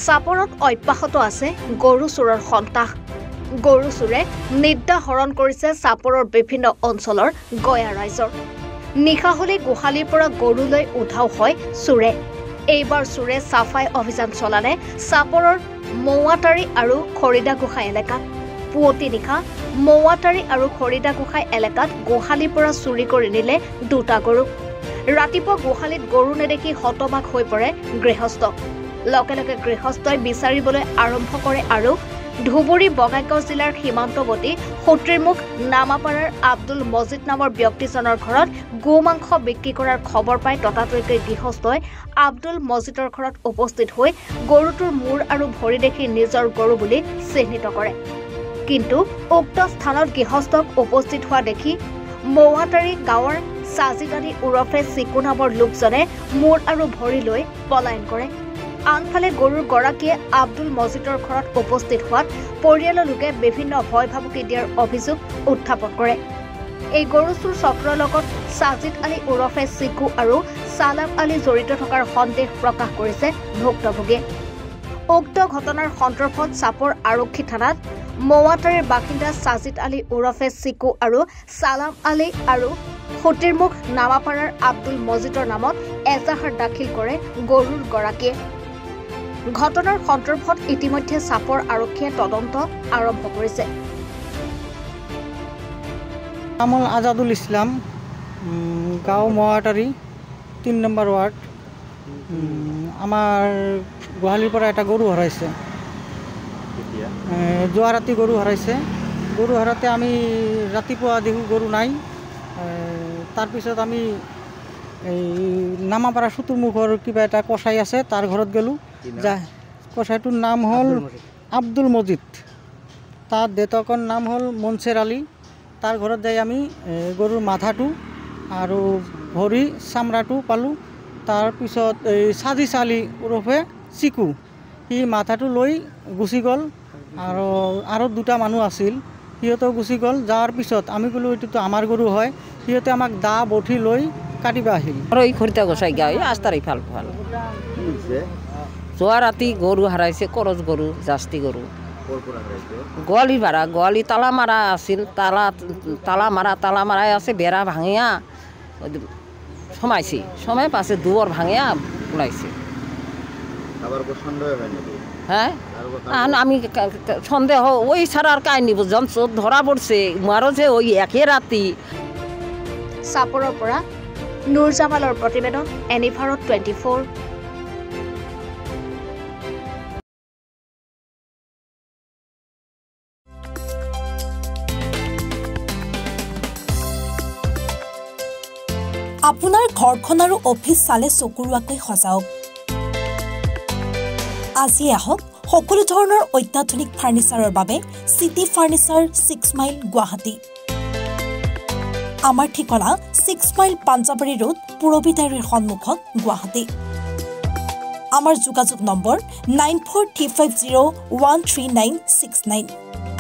চাপৰত অব্যাহত আছে গৰু চোৰৰ সন্তাস গৰু চোৰে নিদ্ৰা হৰণ কৰিছে চাপৰৰ বিভিন্ন অঞ্চলৰ গয়া ৰাইজৰ নিশা হলে গোহালিৰ পৰা গৰুলৈ উধাও হয় চোৰে এইবাৰ চোৰে সাফাই অভিযান চলালে চাপৰৰ মৌৱাটাৰী আৰু খৰিদা গোহাই এলেকাত পুৱতি নিশা মৌৱাটাৰী আৰু খৰিদা গোহাই এলেকাত গোহালিৰ পৰা চুৰি কৰি নিলে দুটা গৰু ৰাতিপুৱা গোহালিত গৰু নেদেখি হতবাক হৈ পৰে গৃহস্থ লগে লগে গৃহস্থই বিচাৰিবলৈ আৰম্ভ কৰে আৰু ধুবুৰী বঙাইগাঁও জিলাৰ সীমান্তৱৰ্তী সূত্ৰীমুখ নামাপাৰাৰ আব্দুল মজিদ নামৰ ব্যক্তিজনৰ ঘৰত গোমাংস বিক্ৰী কৰাৰ খবৰ পাই ততাতৈকে গৃহস্থই আব্দুল মজিদৰ ঘৰত উপস্থিত হৈ গৰুটোৰ মূৰ আৰু ভৰি দেখি নিজৰ গৰু বুলি চিহ্নিত কৰে কিন্তু উক্ত স্থানত গৃহস্থক উপস্থিত হোৱা দেখি মৌৱাটাৰী গাঁৱৰ সাজিদ আলী উৰফে চিকু নামৰ লোকজনে মূৰ আৰু ভৰি লৈ পলায়ন কৰে আনফালে গৰুৰ গৰাকীয়ে আব্দুল মজিদৰ ঘৰত উপস্থিত হোৱাত পৰিয়ালৰ লোকে বিভিন্ন ভয় ভাবুকি দিয়াৰ অভিযোগ উত্থাপন কৰে এই গৰু চোৰ চক্ৰৰ লগত সাজিদ আলী উৰফে চিকু আৰু সালাম আলী জড়িত থকাৰ সন্দেহ প্ৰকাশ কৰিছে ভুক্তভোগীয়ে উক্ত ঘটনাৰ সন্দৰ্ভত চাপৰ আৰক্ষী থানাত মৌৱাটাৰীৰ বাসিন্দা সাজিদ আলী উৰফে চিকু আৰু সালাম আলী আৰু সূত্ৰীমুখ নামাপাৰাৰ আব্দুল মজিদৰ নামত এজাহাৰ দাখিল কৰে গৰুৰ গৰাকীয়ে ঘটনাৰ সন্দৰ্ভত ইতিমধ্যে চাপৰ আৰক্ষীয়ে তদন্ত আৰম্ভ কৰিছে আমল আজাদুল ইসলাম গাঁও মৌৱাটাৰী 3 নম্বৰ ওয়াৰ্ড আমাৰ গোহালিৰ পৰা এটা গৰু হৰাইছে যোৱা ৰাতি গৰু হৰাইছে গৰু হৰাতে আমি ৰাতিপুৱা দেখো গৰু নাই তাৰপিছত আমি এই নামাপাৰা সুতুৰমুখৰ কিবা এটা কসাই আছে তাৰ ঘৰত গেলো যা কসাইটোৰ নাম হল আব্দুল মজিদ তাৰ দেউতাকৰ নাম হল মনসেৰ আলী তাৰ ঘৰত যাই আমি গৰুৰ মাথাটো আৰু ভৰি চামৰাটো পালো তাৰপিছত এই সাজিদ আলী উৰফে চিকু সি মাথাটো লৈ গুচি গ'ল আৰু দুটা মানুহ আছিল সিহঁতেও গুচি গ'ল যাৰ পিছত আমি ক'লো এইটো আমাৰ গৰু হয় সিহঁতে আমাক দা বঠি লৈ কাটিবা আহিল আৰু এই খৰিতা গোসাই গাঁও আস্তাৰ ইফাল ভাল যোৱা ৰাতি গৰু হাৰাইছে কৰজ গৰু জাস্তি গৰু গোৱালি ভাড়া গোৱালি তালা মাৰা আছিল তালা মাৰাই আছে বেৰা ভাঙিয়া সোমাইছে সোমাই পাছে দুৱাৰ ভাঙিয়া ওলাইছে হ্যাঁ আমি সন্দেহ ওই ছাড়াৰ কাহিনী বুঝলাম চোৰ ধৰা পড়ছে মাৰো যে ওই একে ৰাতি চাপৰৰ পৰা নুৰজামালৰ প্ৰতিবেদন এনি ভাৰত 24 আপোনাৰ ঘৰখন আৰু অফিচ চালে চকুৰুৱাকৈ সজাওক আজি আহক সকলো ধৰণৰ অত্যাধুনিক ফাৰ্নিচাৰৰ বাবে সিটি ফাৰ্নিচাৰ 6 মাইল গুৱাহাটী আমাৰ ঠিকনা 6 মাইল পাঞ্জাবাৰী ৰোড পুৰবিতাৰীৰ সন্মুখত গুৱাহাটী আমাৰ যোগাযোগ নম্বৰ 9435013969